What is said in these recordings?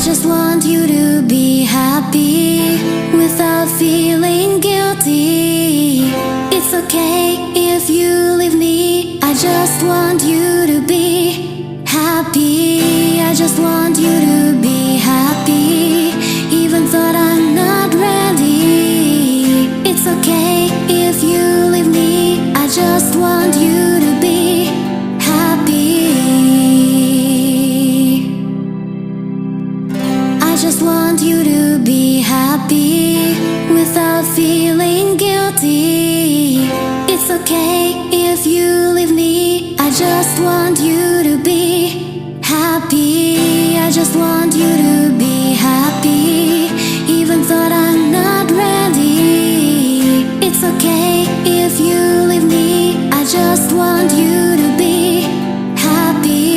just want you to be happy without feeling guilty. It's okay if you leave me. I just want you to be happy. I just want you to be happy, even though I'm not ready. It's okay if you leave me. I just want you to be happy. I just want you to be happy without feeling guilty. It's okay if you leave me. I just want you to be happy. I just want you to be happy, even though I'm not ready. It's okay if you leave me. I just want you to be happy.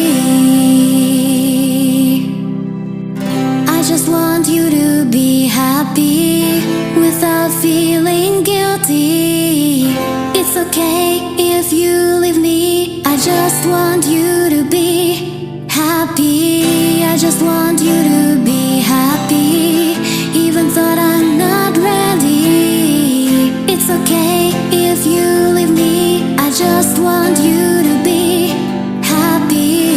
I just want you to be happy without feeling guilty. It's okay if you leave me. I just want you to be happy. I just want you to be happy, even though I'm not ready. It's okay if you leave me. I just want you to be happy.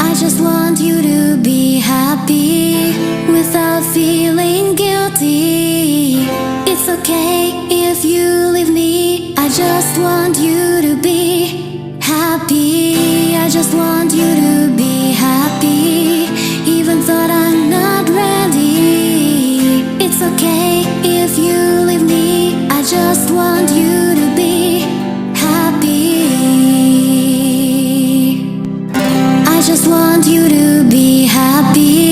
I just want you to be happy without feeling guilty. It's okay if you leave me. I just want you to be happy. I just want you to be happy, even though I'm not ready. It's okay if you leave me. I just want you to be happy. I just want you to be happy.